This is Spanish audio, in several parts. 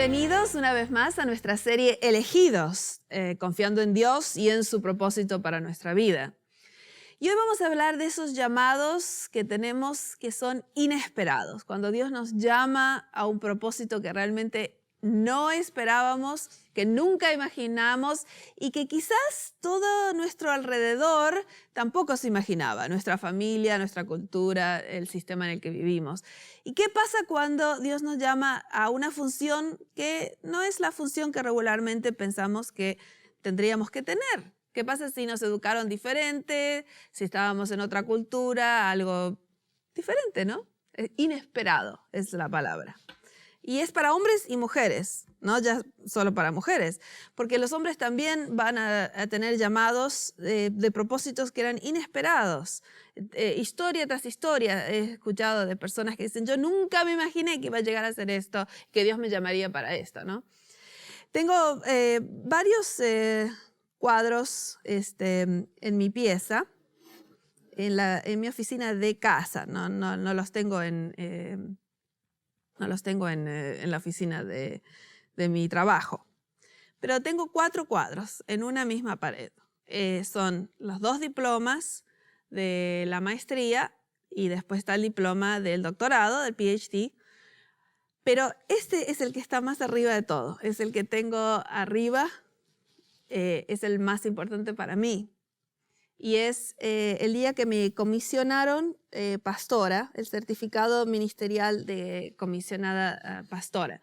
Bienvenidos una vez más a nuestra serie Elegidos, confiando en Dios y en su propósito para nuestra vida. Y hoy vamos a hablar de esos llamados que tenemos que son inesperados, cuando Dios nos llama a un propósito que realmente no esperábamos, que nunca imaginamos y que quizás todo nuestro alrededor tampoco se imaginaba, nuestra familia, nuestra cultura, el sistema en el que vivimos. ¿Y qué pasa cuando Dios nos llama a una función que no es la función que regularmente pensamos que tendríamos que tener? ¿Qué pasa si nos educaron diferente, si estábamos en otra cultura, algo diferente, ¿no? Inesperado es la palabra. Y es para hombres y mujeres, no ya solo para mujeres, porque los hombres también van a tener llamados de propósitos que eran inesperados. Historia tras historia he escuchado de personas que dicen, yo nunca me imaginé que iba a llegar a hacer esto, que Dios me llamaría para esto, ¿no? Tengo varios cuadros en mi pieza, en mi oficina de casa, no los tengo en la oficina de mi trabajo. Pero tengo 4 cuadros en una misma pared. Son los 2 diplomas de la maestría y después está el diploma del doctorado, del PhD. Pero este es el que está más arriba de todo. Es el que tengo arriba. Es el más importante para mí. Y es el día que me comisionaron pastora, el certificado ministerial de comisionada pastora.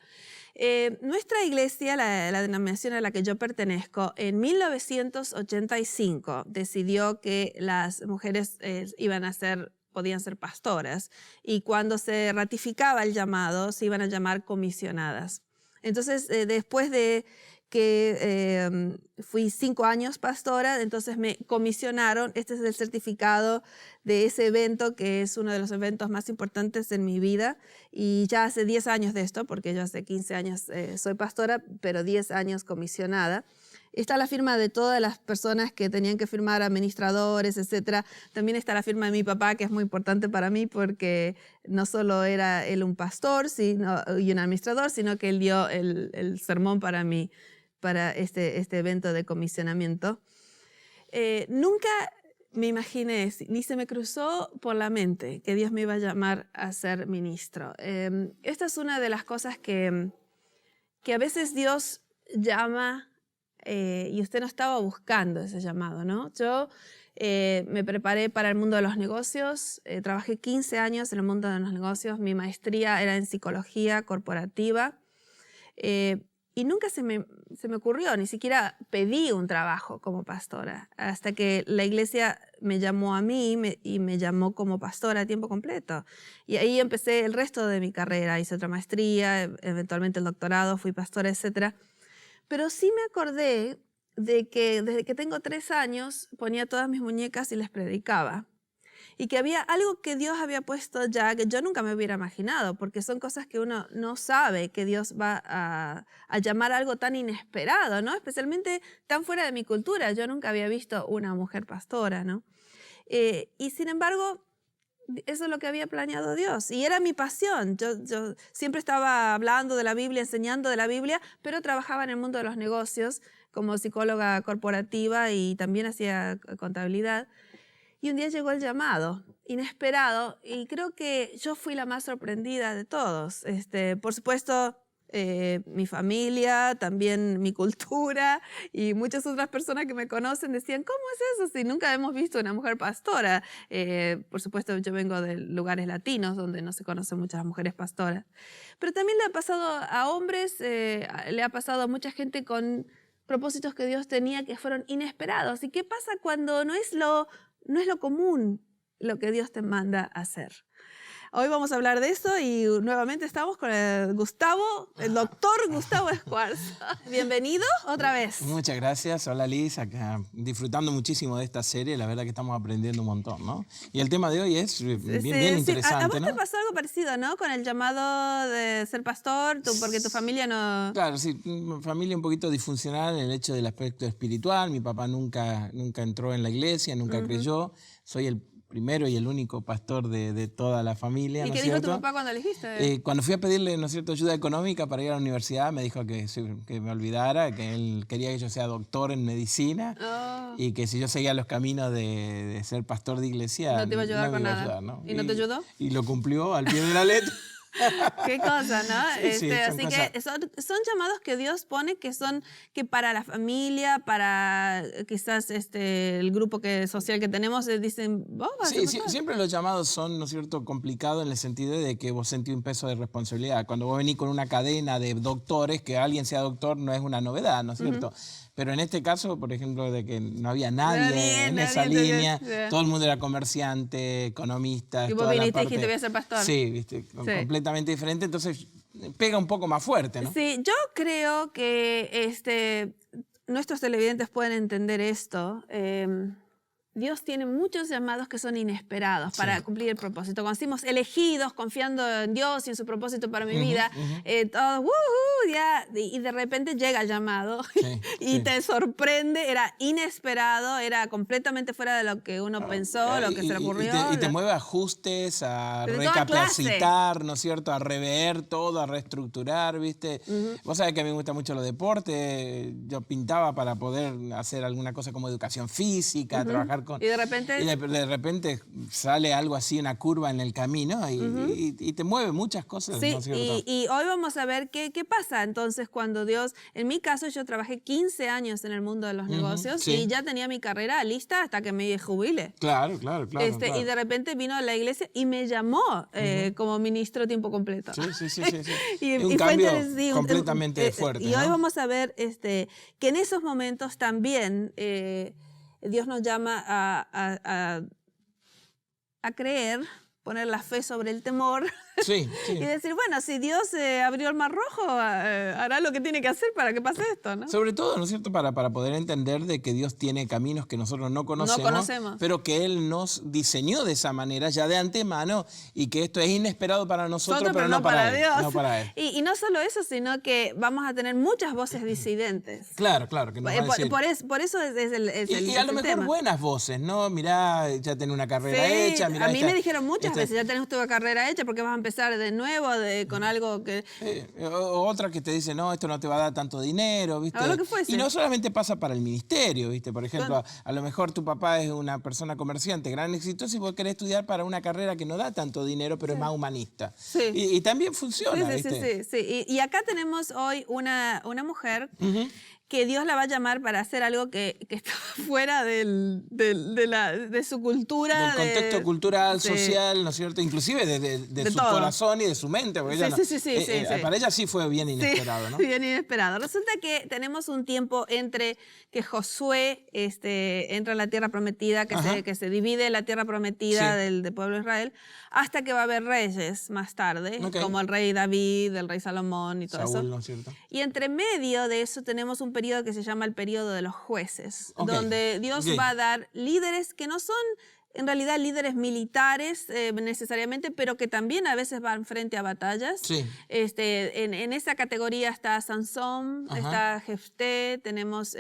Nuestra iglesia, la denominación a la que yo pertenezco, en 1985 decidió que las mujeres podían ser pastoras y cuando se ratificaba el llamado se iban a llamar comisionadas. Entonces, después de que fui 5 años pastora, entonces me comisionaron. Este es el certificado de ese evento, que es uno de los eventos más importantes en mi vida. Y ya hace 10 años de esto, porque yo hace 15 años soy pastora, pero 10 años comisionada. Está la firma de todas las personas que tenían que firmar, administradores, etc. También está la firma de mi papá, que es muy importante para mí porque no solo era él un pastor y un administrador, sino que él dio el sermón para mí, para este evento de comisionamiento. Nunca me imaginé, ni se me cruzó por la mente que Dios me iba a llamar a ser ministro. Esta es una de las cosas que a veces Dios llama y usted no estaba buscando ese llamado, ¿no? Yo me preparé para el mundo de los negocios, trabajé 15 años en el mundo de los negocios, mi maestría era en psicología corporativa y nunca se me ocurrió, ni siquiera pedí un trabajo como pastora, hasta que la iglesia me llamó a mí y me llamó como pastora a tiempo completo. Y ahí empecé el resto de mi carrera, hice otra maestría, eventualmente el doctorado, fui pastora, etc. Pero sí me acordé de que desde que tengo 3 años ponía todas mis muñecas y les predicaba. Y que había algo que Dios había puesto ya que yo nunca me hubiera imaginado, porque son cosas que uno no sabe que Dios va a llamar algo tan inesperado, ¿no? Especialmente tan fuera de mi cultura. Yo nunca había visto una mujer pastora, ¿no? Y sin embargo, eso es lo que había planeado Dios. Y era mi pasión. Yo siempre estaba hablando de la Biblia, enseñando de la Biblia, pero trabajaba en el mundo de los negocios como psicóloga corporativa y también hacía contabilidad. Y un día llegó el llamado, inesperado, y creo que yo fui la más sorprendida de todos. Por supuesto, mi familia, también mi cultura y muchas otras personas que me conocen decían, ¿cómo es eso si nunca hemos visto una mujer pastora? Por supuesto, yo vengo de lugares latinos donde no se conocen muchas mujeres pastoras. Pero también le ha pasado a hombres, le ha pasado a mucha gente con propósitos que Dios tenía que fueron inesperados. ¿Y qué pasa cuando no es lo común lo que Dios te manda a hacer? Hoy vamos a hablar de eso y nuevamente estamos con el doctor Gustavo Escuarza. Bienvenido otra vez. Muchas gracias. Hola Liz, acá disfrutando muchísimo de esta serie. La verdad que estamos aprendiendo un montón, ¿no? Y el tema de hoy es bien interesante, a vos ¿no? te pasó algo parecido, ¿no? Con el llamado de ser pastor, porque tu familia no... Claro, sí, familia un poquito disfuncional en el hecho del aspecto espiritual. Mi papá nunca entró en la iglesia, nunca creyó. Soy el primero y el único pastor de toda la familia. ¿Y ¿no qué es dijo tu cierto? papá cuando elegiste? Cuando fui a pedirle, ¿no es cierto?, ayuda económica para ir a la universidad, me dijo que me olvidara, que él quería que yo sea doctor en medicina Oh, y que si yo seguía los caminos de ser pastor de iglesia, no te iba a ayudar no me con iba a nada. ayudar, ¿no? ¿Y no te ayudó? Y lo cumplió al pie de la letra. Qué cosa, ¿no? Sí, son Así cosas. que son llamados que Dios pone que son que para la familia, para quizás el grupo social que tenemos, dicen, vos vas a ser Sí, pastor. siempre los llamados son, ¿no es cierto?, complicados en el sentido de que vos sentís un peso de responsabilidad. Cuando vos venís con una cadena de doctores, que alguien sea doctor no es una novedad, ¿no es cierto? Pero en este caso, por ejemplo, de que no había nadie en esa línea, todo el mundo era comerciante, economista. Y vos viniste y dijiste, voy a ser pastor. Sí, viste, completamente diferente, entonces pega un poco más fuerte, ¿no? Sí, yo creo que nuestros televidentes pueden entender esto. Dios tiene muchos llamados que son inesperados para cumplir el propósito. Cuando decimos elegidos, confiando en Dios y en su propósito para mi vida, todos, ya, y de repente llega el llamado y te sorprende, era inesperado, era completamente fuera de lo que uno pensó, lo que se le ocurrió. Y te mueve a ajustes, a De toda recapacitar, ¿no es cierto?, a rever todo, a reestructurar, ¿viste? Vos sabés que a mí me gusta mucho los deportes, yo pintaba para poder hacer alguna cosa como educación física, trabajar con... Y de repente... Y de repente sale algo así, una curva en el camino y te mueve muchas cosas, Sí, ¿no es cierto? y hoy vamos a ver qué pasa entonces cuando Dios... En mi caso, yo trabajé 15 años en el mundo de los negocios y ya tenía mi carrera lista hasta que me jubilé. Claro. Y de repente vino a la iglesia y me llamó como ministro a tiempo completo. Sí. y un cambio completamente fuerte. Y hoy ¿no? vamos a ver que en esos momentos también Dios nos llama a creer, poner la fe sobre el temor. Sí. Y decir, bueno, si Dios abrió el Mar Rojo, hará lo que tiene que hacer para que pase esto, ¿no? Sobre todo, ¿no es cierto?, para poder entender de que Dios tiene caminos que nosotros no conocemos, pero que Él nos diseñó de esa manera ya de antemano y que esto es inesperado para nosotros, pero no para Dios. No para Él. Y no solo eso, sino que vamos a tener muchas voces disidentes. Claro, que nos va a decir. Por eso es el Y a lo mejor tema. buenas voces, ¿no? Mirá, ya tenés una carrera hecha. Mirá, a mí me dijeron muchas veces, ya tenés tu carrera hecha, porque vas a empezar de nuevo con algo que... Otra que te dice, no, esto no te va a dar tanto dinero, ¿viste? Lo que fuese. Y no solamente pasa para el ministerio, ¿viste? Por ejemplo, a lo mejor tu papá es una persona comerciante, gran exitoso, y vos querés estudiar para una carrera que no da tanto dinero, pero es más humanista. Sí. Y también funciona, ¿viste? Sí. Y acá tenemos hoy una mujer que Dios la va a llamar para hacer algo que está fuera de su cultura. Del contexto cultural, social, ¿no es cierto? Inclusive de su corazón y de su mente. Porque para ella sí fue bien inesperado, ¿no? Bien inesperado. Resulta que tenemos un tiempo entre que Josué entra a la tierra prometida, que se divide la tierra prometida del pueblo de Israel, hasta que va a haber reyes más tarde, como el rey David, el rey Salomón y todo Saúl, eso. ¿no es cierto? Y entre medio de eso tenemos un periodo que se llama el periodo de los jueces, donde Dios va a dar líderes que no son en realidad líderes militares necesariamente, pero que también a veces van frente a batallas. Sí. En esa categoría está Sansón, está Jefté, tenemos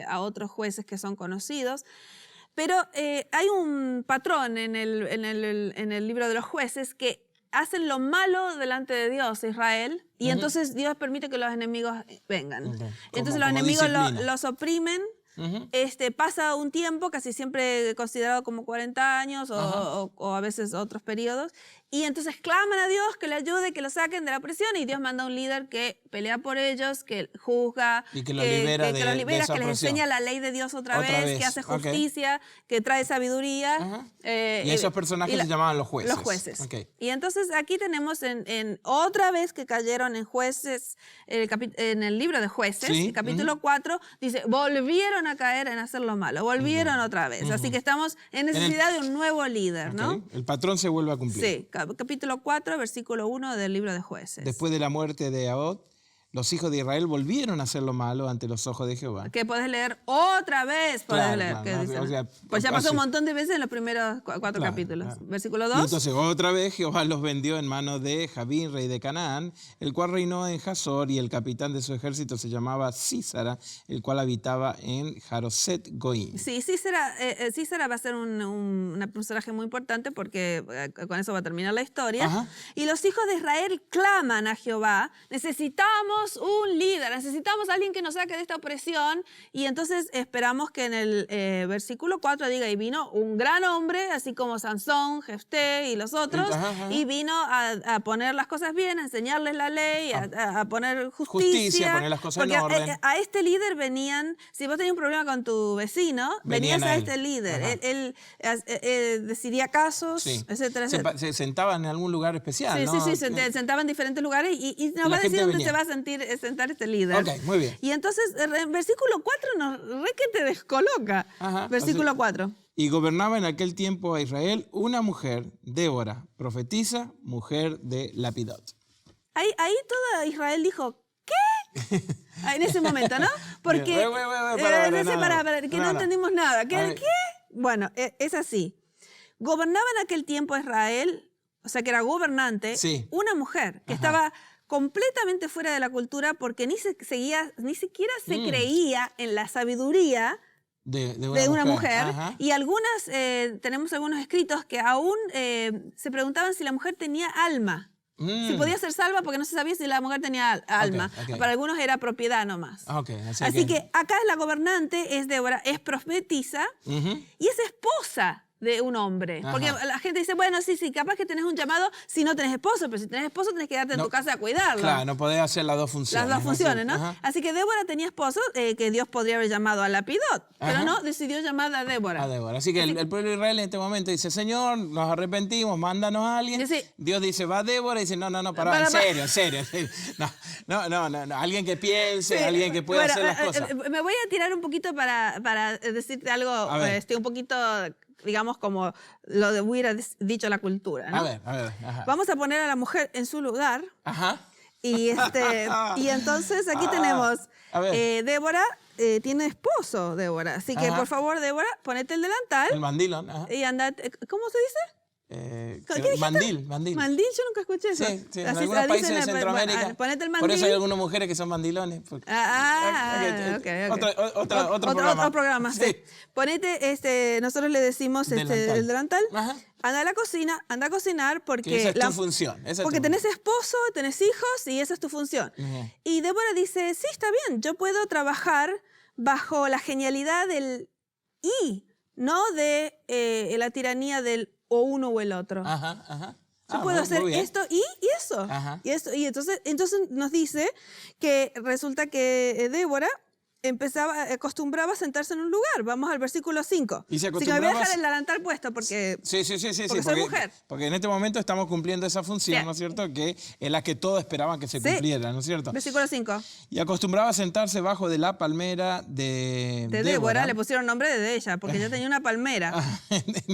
a otros jueces que son conocidos. Pero hay un patrón en el libro de los jueces que hacen lo malo delante de Dios, Israel, y entonces Dios permite que los enemigos vengan. Entonces los enemigos los oprimen. Pasa un tiempo, casi siempre considerado como 40 años o a veces otros periodos, y entonces claman a Dios que le ayude, que lo saquen de la prisión, y Dios manda un líder que pelea por ellos, que juzga, y que los libera, que les enseña la ley de Dios otra vez, que hace justicia, que trae sabiduría. Y esos personajes se llamaban los jueces. Los jueces. Y entonces aquí tenemos en otra vez que cayeron en jueces, en el libro de jueces, el capítulo 4, dice, volvieron a caer en hacer lo malo, volvieron otra vez. Así que estamos en necesidad de un nuevo líder, ¿no? El patrón se vuelve a cumplir. Sí, capítulo 4, versículo 1 del libro de jueces. Después de la muerte de Ahod, los hijos de Israel volvieron a hacer lo malo ante los ojos de Jehová. Que podés leer otra vez, Claro, leer. claro, ¿Qué dice? o sea, Pues ya pasó así. un montón de veces en los primeros 4 capítulos. Claro. Versículo Y 2. entonces otra vez Jehová los vendió en manos de Jabín, rey de Canaán, el cual reinó en Hazor, y el capitán de su ejército se llamaba Sísara, el cual habitaba en Jaroset Goim. Sí, Sísara va a ser un personaje muy importante porque con eso va a terminar la historia. Ajá. Y los hijos de Israel claman a Jehová, necesitamos un líder, necesitamos a alguien que nos saque de esta opresión. Y entonces esperamos que en el versículo 4 diga, y vino un gran hombre, así como Sansón, Jefté y los otros, Ajá. y vino a poner las cosas bien, a enseñarles la ley, a poner justicia. Poner las cosas porque en orden. a este líder venían, si vos tenías un problema con tu vecino, Venían venías a a él. este líder. Ajá. Él decidía casos, Sí. etcétera, etcétera. Se sentaban en algún lugar especial, Sí, ¿no? se sentaba en diferentes lugares y nos La va a decir gente dónde venía. se va a sentar este líder. Ok, muy bien. Y entonces, en versículo 4 nos re que te descoloca. Ajá, Versículo así. 4. Y gobernaba en aquel tiempo a Israel una mujer, Débora, profetisa, mujer de Lapidot. Ahí todo Israel dijo, ¿qué? En ese momento, ¿no? Porque que no entendimos nada. ¿Qué? Bueno, es así. Gobernaba en aquel tiempo Israel, o sea que era gobernante, Sí. una mujer que estaba completamente fuera de la cultura porque ni siquiera se creía en la sabiduría De una mujer. Ajá. Y algunas, tenemos algunos escritos que aún se preguntaban si la mujer tenía alma. Si podía ser salva porque no se sabía si la mujer tenía alma. ok. Para algunos era propiedad nomás. Ok, Así que acá la gobernante es Débora, es profetisa y es esposa de un hombre. Ajá. Porque la gente dice, bueno, sí, capaz que tenés un llamado si no tenés esposo, pero si tenés esposo tenés que quedarte en tu casa a cuidarlo. Claro, no podés hacer las dos funciones. Las dos funciones, ¿no? Ajá. Así que Débora tenía esposo que Dios podría haber llamado a Lapidot, pero Ajá. no, decidió llamar a Débora. A Débora. Así que el pueblo de Israel en este momento dice, Señor, nos arrepentimos, mándanos a alguien. Sí. Dios dice, va Débora, y dice, no, pará, en serio. No. Alguien que piense, Sí, alguien que pueda hacer las cosas. Me voy a tirar un poquito para decirte algo, A ver. un poquito, digamos, como lo de hubiera dicho la cultura, ¿no? A ver. Ajá. Vamos a poner a la mujer en su lugar. Ajá. Y entonces aquí tenemos, a ver. Débora tiene esposo, Débora. Así que, Ajá. por favor, Débora, ponete el delantal El mandilón. Ajá. y andate. ¿Cómo se dice? ¿Qué dijiste? Mandil. Mandil, yo nunca escuché eso. Sí, en Así algunos se países dice de Centroamérica. bueno, ponete el mandil. Por eso hay algunas mujeres que son mandilones. Ok. Otro programa. Otro programa, sí. Ponete, nosotros le decimos Delantal. el delantal. Ajá. Anda a la cocina, anda a cocinar porque... Que esa es tu función. Porque tenés esposo, tenés hijos y esa es tu función. Ajá. Y Débora dice, sí, está bien, yo puedo trabajar bajo la genialidad del y, no de la tiranía del o uno o el otro. Ajá. Yo puedo hacer esto y eso. Ajá. Y entonces nos dice que resulta que Débora acostumbraba a sentarse en un lugar. Vamos al versículo 5. Y se Así que me voy a acostumbraba... dejar el delantal puesto porque... Sí. Porque soy mujer. Porque en este momento estamos cumpliendo esa función, Sí. ¿no es cierto? Que es la que todos esperaban que se cumpliera, ¿no es cierto? Versículo 5. Y acostumbraba a sentarse bajo de la palmera de Débora le pusieron nombre de ella porque ella tenía una palmera.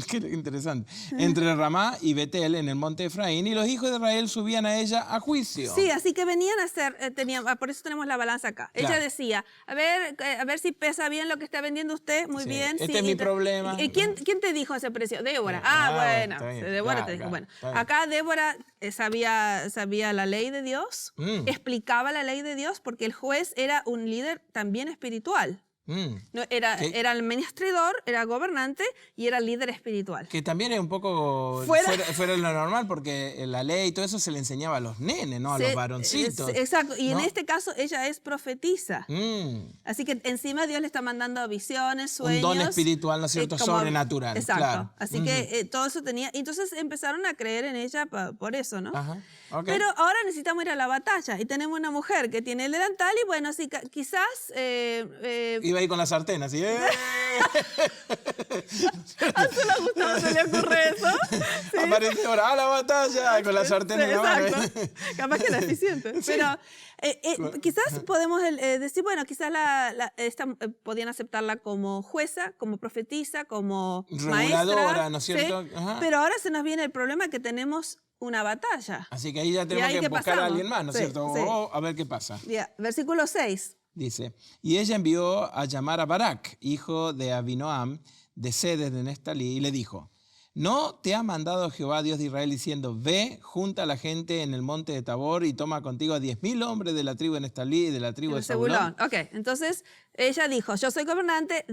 Qué interesante. Entre Ramá y Betel en el monte Efraín, y los hijos de Israel subían a ella a juicio. Sí, así que venían a hacer, por eso tenemos la balanza acá. Claro. Ella decía, a ver si pesa bien lo que está vendiendo usted, muy Sí, bien. este es mi problema. ¿Y quién te dijo ese precio? Débora. Bueno, Bueno, está bien. Débora Claro, te dijo. claro, Bueno, está bien. acá Débora sabía la ley de Dios, explicaba la ley de Dios porque el juez era un líder también espiritual. No, era el administrador, era gobernante y era líder espiritual. Que también es un poco fuera de lo normal, porque la ley y todo eso se le enseñaba a los nenes, ¿no? A los varoncitos. Exacto, y ¿no? en este caso ella es profetisa. Así que encima Dios le está mandando visiones, sueños. Un don espiritual, ¿no es cierto? Sobrenatural. Exacto. Claro. Así que todo eso tenía. Entonces empezaron a creer en ella por eso, ¿no? Ajá. Ok. Pero ahora necesitamos ir a la batalla y tenemos una mujer que tiene el delantal y bueno, sí, quizás... Iba ahí con la sartén, así. ¿A usted le gusta? ¿Se le ocurre eso? Sí. Aparece ahora a la batalla con la sartén en la mano. Exacto. Capaz que era eficiente. Pero quizás podemos decir, bueno, quizás podían aceptarla como jueza, como profetisa, como Reguladora, maestra. ¿no es cierto? ¿sí? Ajá. Pero ahora se nos viene el problema que tenemos una batalla. Así que ahí ya Y tenemos ahí que que buscar a pasamos. alguien más, ¿no es Sí, cierto? sí. O a ver qué pasa. Ya, versículo 6. Dice, y ella envió a llamar a Barak, hijo de Abinoam, de Sedes de Neftalí, y le dijo, ¿no te ha mandado Jehová, Dios de Israel, diciendo, ve, junta a la gente en el monte de Tabor y toma contigo a 10.000 hombres de la tribu de Neftalí y de la tribu de Zabulón? Ok, entonces ella dijo, yo soy gobernante,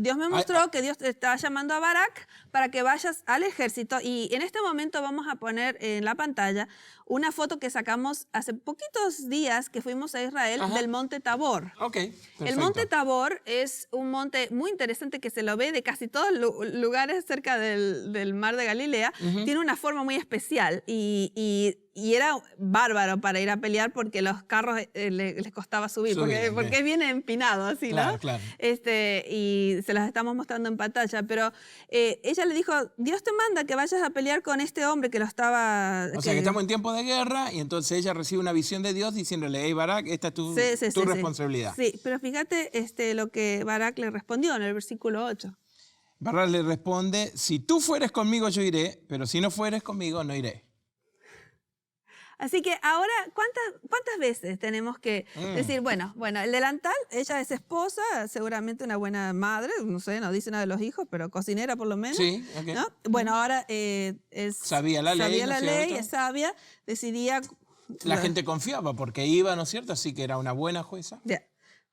Dios me mostró que Dios te está llamando a Barak para que vayas al ejército y en este momento vamos a poner en la pantalla una foto que sacamos hace poquitos días que fuimos a Israel del monte Tabor. Ok, perfecto. El monte Tabor es un monte muy interesante que se lo ve de casi todos lugares cerca del mar de Galilea. Tiene una forma muy especial y era bárbaro para ir a pelear porque los carros les costaba subir, porque viene empinado así, claro, ¿no? Claro. Y se los estamos mostrando en pantalla, pero ella le dijo, Dios te manda que vayas a pelear con este hombre que lo estaba... O sea que estamos en tiempo de guerra y entonces ella recibe una visión de Dios diciéndole, hey Barak, esta es tu responsabilidad. Sí, pero fíjate lo que Barak le respondió en el versículo 8. Barak le responde, si tú fueres conmigo yo iré, pero si no fueres conmigo no iré. Así que ahora, ¿cuántas veces tenemos que decir, bueno, el delantal, ella es esposa, seguramente una buena madre, no sé, no dice nada de los hijos, pero cocinera por lo menos. Sí, ok. ¿No? Bueno, ahora sabía la ley, es sabia, decidía... La gente confiaba porque iba, ¿no es cierto? Así que era una buena jueza. Ya.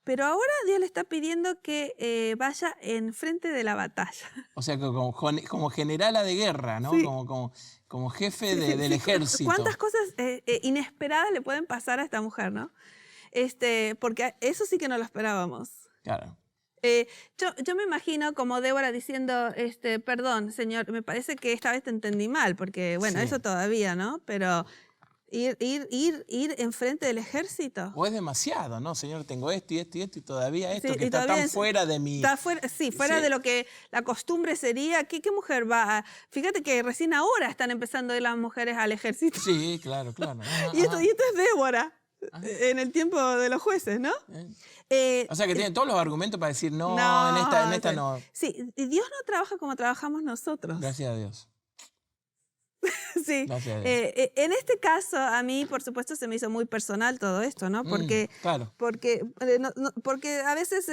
Pero ahora Dios le está pidiendo que vaya enfrente de la batalla. O sea, que como generala de guerra, ¿no? Sí. Como jefe del ejército. ¿Cuántas cosas inesperadas le pueden pasar a esta mujer, no? Porque eso sí que no lo esperábamos. Claro. Yo me imagino como Débora diciendo, perdón, Señor, me parece que esta vez te entendí mal, porque, bueno, Sí. eso todavía, ¿no? Pero... Ir enfrente del ejército. O es demasiado, ¿no? Señor, tengo esto y esto y esto y todavía esto, Sí, que está tan fuera de mi... Está fuera de lo que la costumbre sería. ¿Qué mujer va? Fíjate que recién ahora están empezando a ir las mujeres al ejército. Sí, claro. Y esto es Débora, en el tiempo de los jueces, ¿no? O sea, que tiene todos los argumentos para decir, no, en esta no. Sí, y Dios no trabaja como trabajamos nosotros. Gracias a Dios. Sí. Gracias a Dios. En este caso, a mí, por supuesto, se me hizo muy personal todo esto, ¿no? Porque, claro. porque a veces,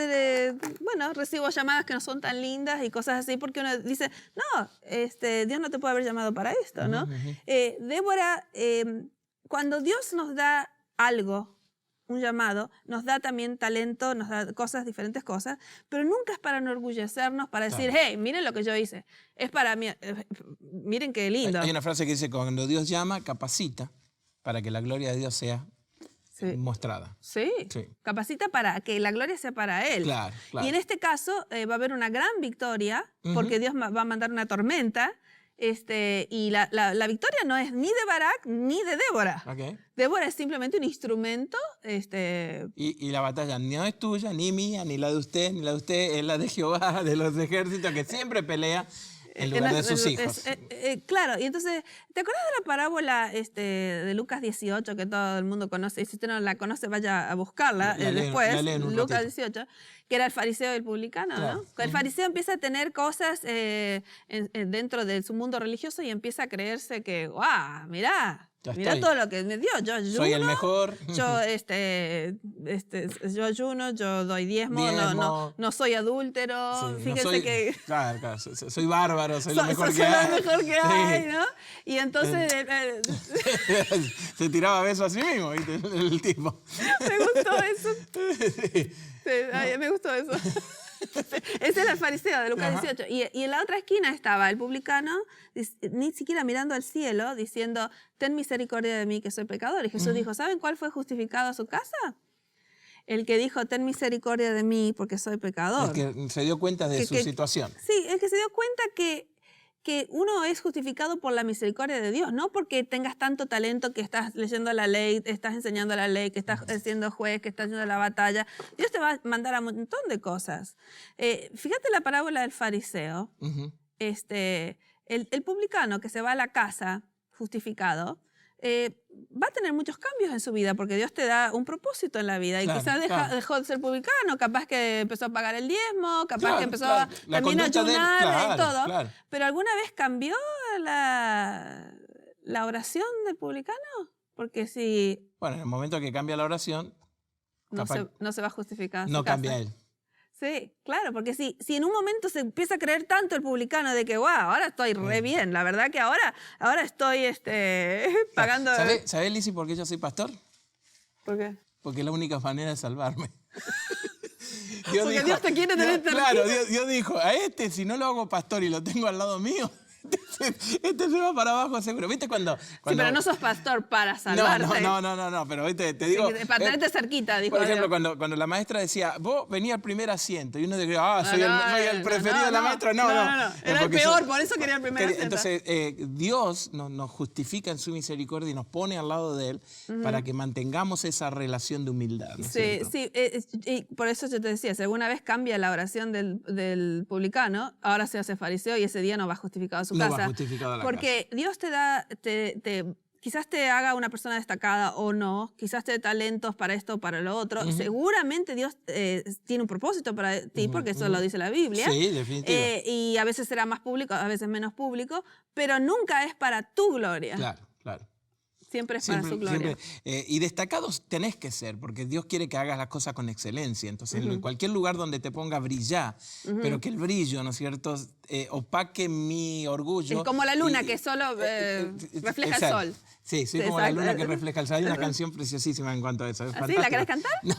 recibo llamadas que no son tan lindas y cosas así, porque uno dice, no, Dios no te puede haber llamado para esto, ¿no? Débora, cuando Dios nos da algo, un llamado, nos da también talento, nos da diferentes cosas, pero nunca es para enorgullecernos, para decir, hey, miren lo que yo hice. Es para mí, miren qué lindo. Hay una frase que dice, cuando Dios llama, capacita para que la gloria de Dios sea mostrada. Sí, capacita para que la gloria sea para Él. Claro. Y en este caso va a haber una gran victoria, porque Dios va a mandar una tormenta, y la victoria no es ni de Barak ni de Débora. Okay. Débora es simplemente un instrumento. Y la batalla no es tuya, ni mía, ni la de usted, es la de Jehová, de los ejércitos, que siempre pelea en lugar de sus hijos. Claro, y entonces, ¿te acuerdas de la parábola de Lucas 18 que todo el mundo conoce? Y si usted no la conoce, vaya a buscarla después, Lucas 18, que era el fariseo y el publicano, claro. ¿No? El fariseo empieza a tener cosas dentro de su mundo religioso y empieza a creerse que, ¡guau! Mirá todo lo que me dio. Yo ayuno. Soy el mejor. Yo ayuno, yo doy diezmo. No soy adúltero. Sí, fíjense que... Claro, soy bárbaro, soy lo mejor que hay. Soy lo mejor que hay, ¿no? Y entonces... Se tiraba besos a sí mismo, ¿viste? El tipo. Me gustó eso. Sí, me gustó eso. Ese era el fariseo de Lucas 18. Y en la otra esquina estaba el publicano, ni siquiera mirando al cielo, diciendo, ten misericordia de mí que soy pecador. Y Jesús dijo, ¿saben cuál fue justificado a su casa? El que dijo, ten misericordia de mí porque soy pecador. El que se dio cuenta de su situación. Sí, el que se dio cuenta que uno es justificado por la misericordia de Dios, no porque tengas tanto talento que estás leyendo la ley, estás enseñando la ley, que estás siendo juez, que estás haciendo la batalla. Dios te va a mandar a un montón de cosas. Fíjate la parábola del fariseo. El publicano que se va a la casa justificado, va a tener muchos cambios en su vida porque Dios te da un propósito en la vida y quizás dejó de ser publicano, capaz que empezó a pagar el diezmo, capaz que empezó también a ayunar y todo, pero alguna vez cambió la oración del publicano? Porque si Bueno, en el momento que cambia la oración, no se va a justificar su no casa. cambia él. Sí, claro, porque si en un momento se empieza a creer tanto el publicano de que, wow, ahora estoy re bien, la verdad que ahora estoy pagando... ¿Sabés, Lizzy, por qué yo soy pastor? ¿Por qué? Porque es la única manera de salvarme. Porque Dios te quiere tener cerquita. Claro, Dios dijo, a este si no lo hago pastor y lo tengo al lado mío, este se va para abajo seguro. ¿Viste cuando Sí, pero no sos pastor para salvarte. No, pero ¿viste? Te digo... Para tenerte cerquita, dijo Por ejemplo, Dios. cuando la maestra decía, vos venía al primer asiento, y uno decía, soy el preferido de la maestra. No. Era el peor, por eso quería el primer asiento. Entonces, Dios nos justifica en su misericordia y nos pone al lado de Él para que mantengamos esa relación de humildad. ¿No es cierto? Sí, y por eso yo te decía, si alguna vez cambia la oración del publicano, ahora se hace fariseo y ese día no va justificado a su No casa. va justificado a la porque Dios te da, quizás te haga una persona destacada o no, quizás te dé talentos para esto o para lo otro. Seguramente Dios tiene un propósito para ti, porque eso lo dice la Biblia. Sí, definitivamente. Y a veces será más público, a veces menos público, pero nunca es para tu gloria. Claro. Siempre es para su gloria. Y destacados tenés que ser, porque Dios quiere que hagas las cosas con excelencia. Entonces, en cualquier lugar donde te ponga brillar, pero que el brillo, ¿no es cierto?, opaque mi orgullo. Es como la luna que solo refleja el sol. Sí, soy como la luna que refleja el sol. Hay una canción preciosísima en cuanto a eso. ¿Sí? ¿La querés cantar? No.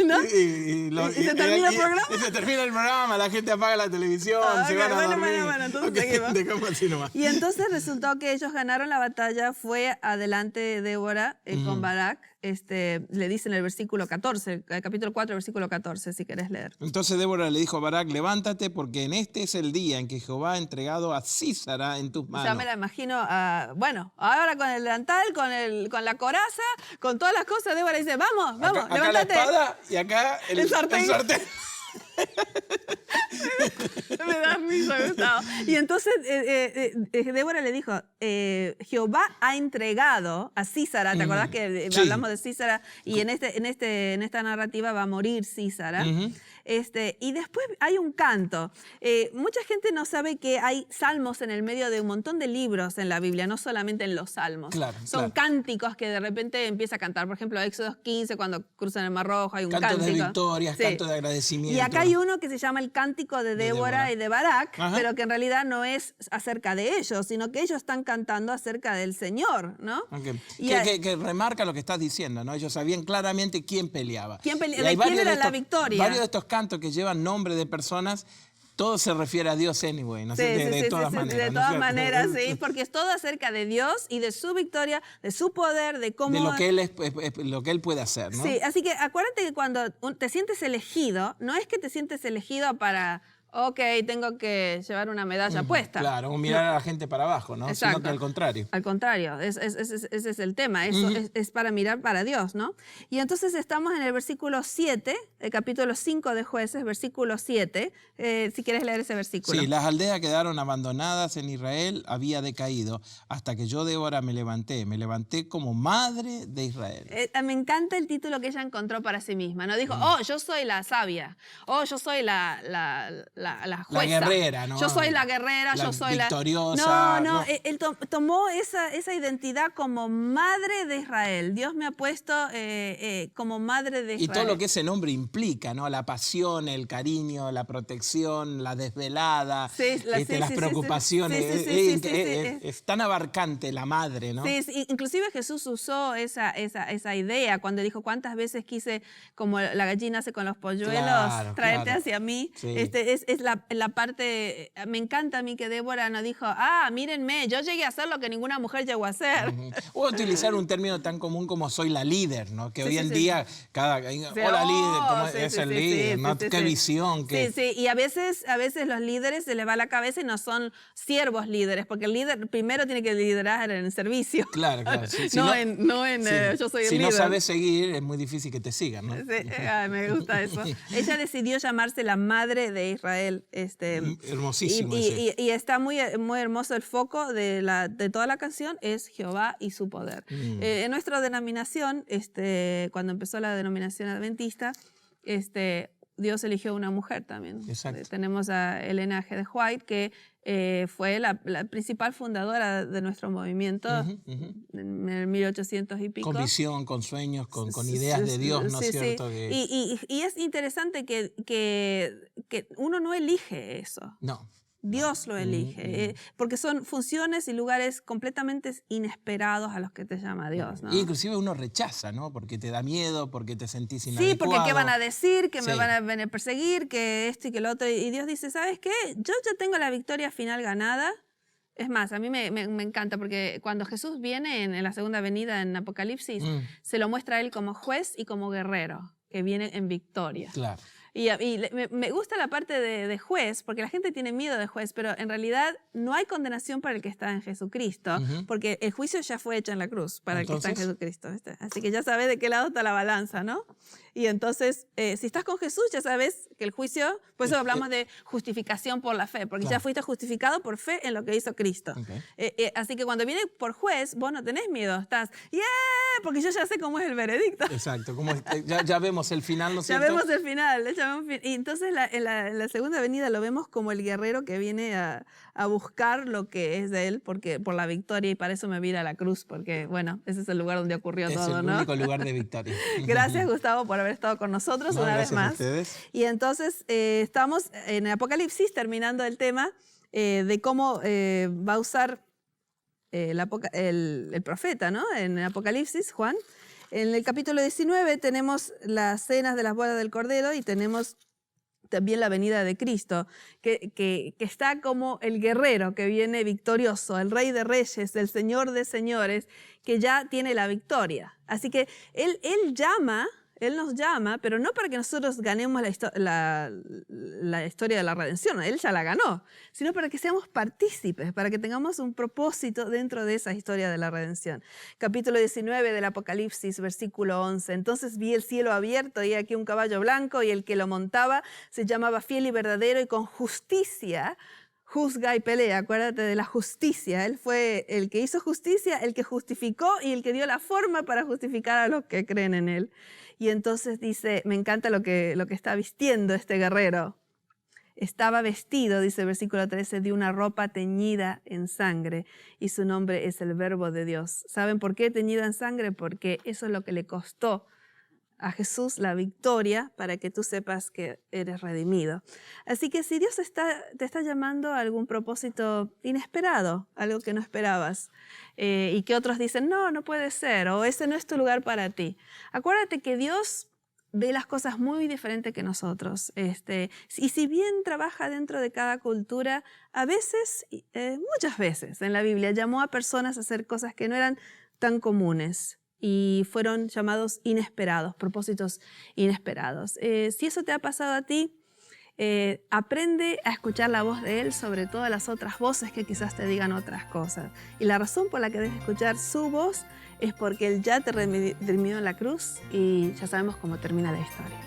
¿No? ¿Y se termina el programa? Y se termina el programa, la gente apaga la televisión, se van a dormir. Bueno, entonces seguimos. Dejamos así nomás. Y entonces resultó que ellos ganaron la batalla, fue adelante de Débora con Barak. Le dice en el versículo 14, el capítulo 4, versículo 14, si querés leer. Entonces Débora le dijo a Barak, levántate porque en este es el día en que Jehová ha entregado a Sísara en tus manos. Ya me la imagino, ahora con el delantal, con la coraza, con todas las cosas, Débora dice, vamos, Acá levántate. la espada y acá el sartén. Me da risa, Gustavo. Y entonces Débora le dijo, Jehová ha entregado a Sísara, ¿te acordás que hablamos de Sísara? Y en esta narrativa va a morir Sísara. Y después hay un canto. Mucha gente no sabe que hay salmos en el medio de un montón de libros en la Biblia, no solamente en los salmos. Son cánticos que de repente empieza a cantar. Por ejemplo, Éxodo 15, cuando cruzan el Mar Rojo, hay un cántico. Cantos de victorias, cantos de agradecimiento. Y acá hay uno que se llama el Cántico de Débora y de Barak, pero que en realidad no es acerca de ellos, sino que ellos están cantando acerca del Señor, ¿no? Que remarca lo que estás diciendo, ¿no? Ellos sabían claramente quién peleaba. ¿Quién era la victoria? Varios de estos cantos que llevan nombre de personas, todo se refiere a Dios anyway, ¿no? De todas maneras. De todas maneras, sí, porque es todo acerca de Dios y de su victoria, de su poder, de cómo... De lo que Él puede hacer, ¿no? Sí, así que acuérdate que cuando te sientes elegido, no es que te sientes elegido para... Ok, tengo que llevar una medalla puesta. Claro, o mirar a la gente para abajo, ¿no? Exacto. Sino que al contrario. Al contrario, ese es el tema. Eso es para mirar para Dios, ¿no? Y entonces estamos en el versículo 7, el capítulo 5 de Jueces, versículo 7. Si quieres leer ese versículo. Sí, las aldeas quedaron abandonadas en Israel, había decaído, hasta que yo, Débora, me levanté como madre de Israel. Me encanta el título que ella encontró para sí misma, ¿no? Dijo, yo soy la sabia, yo soy la jueza. La guerrera, ¿no? Yo soy la guerrera, yo soy victoriosa. No, él tomó esa identidad como madre de Israel. Dios me ha puesto como madre de Israel. Y todo lo que ese nombre implica, ¿no? La pasión, el cariño, la protección, la desvelada, las preocupaciones. Es tan abarcante la madre, ¿no? Sí, inclusive Jesús usó esa idea cuando dijo, ¿cuántas veces quise, como la gallina hace con los polluelos, traerte hacia mí? Sí. Es la parte, me encanta a mí que Débora no dijo, mírenme, yo llegué a hacer lo que ninguna mujer llegó a hacer. O utilizar un término tan común como soy la líder, ¿no? Que hoy en día, hola líder, ¿cómo es el líder? ¿No? Qué visión. Sí, y a veces los líderes se les va la cabeza y no son siervos líderes, porque el líder primero tiene que liderar en el servicio. Claro. Yo soy el líder. Si no sabes seguir, es muy difícil que te sigan, ¿no? Me gusta eso. Ella decidió llamarse la madre de Israel. Hermosísimo. Y está muy hermoso el foco de toda la canción, es Jehová y su poder. En nuestra denominación, cuando empezó la denominación adventista, Dios eligió a una mujer también. Exacto. Tenemos a Elena G. de White, que fue la principal fundadora de nuestro movimiento en el 1800 y pico. Con visión, con sueños, con ideas de Dios, ¿no es cierto? Sí. Y es interesante que uno no elige eso. No. Dios lo elige, porque son funciones y lugares completamente inesperados a los que te llama Dios, ¿no? Inclusive uno rechaza, ¿no? Porque te da miedo, porque te sentís inadecuado. Sí, porque ¿qué van a decir? Que me van a venir a perseguir, que esto y que lo otro. Y Dios dice, ¿sabes qué? Yo ya tengo la victoria final ganada. Es más, a mí me encanta porque cuando Jesús viene en la segunda venida en Apocalipsis, se lo muestra a él como juez y como guerrero, que viene en victoria. Claro. Y me gusta la parte de juez, porque la gente tiene miedo de juez, pero en realidad no hay condenación para el que está en Jesucristo, porque el juicio ya fue hecho en la cruz para el que está en Jesucristo. Así que ya sabes de qué lado está la balanza, ¿no? Y entonces, si estás con Jesús, ya sabes que el juicio, por eso hablamos de justificación por la fe, porque ya fuiste justificado por fe en lo que hizo Cristo. Así que cuando viene por juez, vos no tenés miedo, estás, porque yo ya sé cómo es el veredicto. Exacto, ya vemos el final, ¿no es cierto? Ya vemos el final. Y entonces en la segunda venida lo vemos como el guerrero que viene a buscar lo que es de él por la victoria, y para eso me vine a la cruz, porque bueno, ese es el lugar donde ocurrió todo, ¿no? Es el único lugar de victoria. Gracias, Gustavo, por haber estado con nosotros una vez más. A ustedes. Y entonces estamos en Apocalipsis terminando el tema de cómo va a usar el profeta, ¿no? En Apocalipsis, Juan. En el capítulo 19 tenemos las cenas de las bodas del Cordero y tenemos también la venida de Cristo, que está como el guerrero que viene victorioso, el Rey de Reyes, el Señor de Señores, que ya tiene la victoria. Así que Él nos llama, pero no para que nosotros ganemos la historia de la redención, Él ya la ganó, sino para que seamos partícipes, para que tengamos un propósito dentro de esa historia de la redención. Capítulo 19 del Apocalipsis, versículo 11. Entonces vi el cielo abierto y aquí un caballo blanco, y el que lo montaba se llamaba Fiel y Verdadero, y con justicia juzga y pelea. Acuérdate de la justicia. Él fue el que hizo justicia, el que justificó y el que dio la forma para justificar a los que creen en Él. Y entonces dice, me encanta lo que está vistiendo este guerrero. Estaba vestido, dice el versículo 13, de una ropa teñida en sangre, y su nombre es el Verbo de Dios. ¿Saben por qué teñida en sangre? Porque eso es lo que le costó a Jesús la victoria, para que tú sepas que eres redimido. Así que si Dios te está llamando a algún propósito inesperado, algo que no esperabas, y que otros dicen, no puede ser, o ese no es tu lugar para ti, acuérdate que Dios ve las cosas muy diferente que nosotros. Y si bien trabaja dentro de cada cultura, a veces, muchas veces en la Biblia, llamó a personas a hacer cosas que no eran tan comunes, y fueron llamados inesperados, propósitos inesperados. Si eso te ha pasado a ti, aprende a escuchar la voz de Él sobre todas las otras voces que quizás te digan otras cosas. Y la razón por la que debes escuchar su voz es porque Él ya te redimió en la cruz, y ya sabemos cómo termina la historia.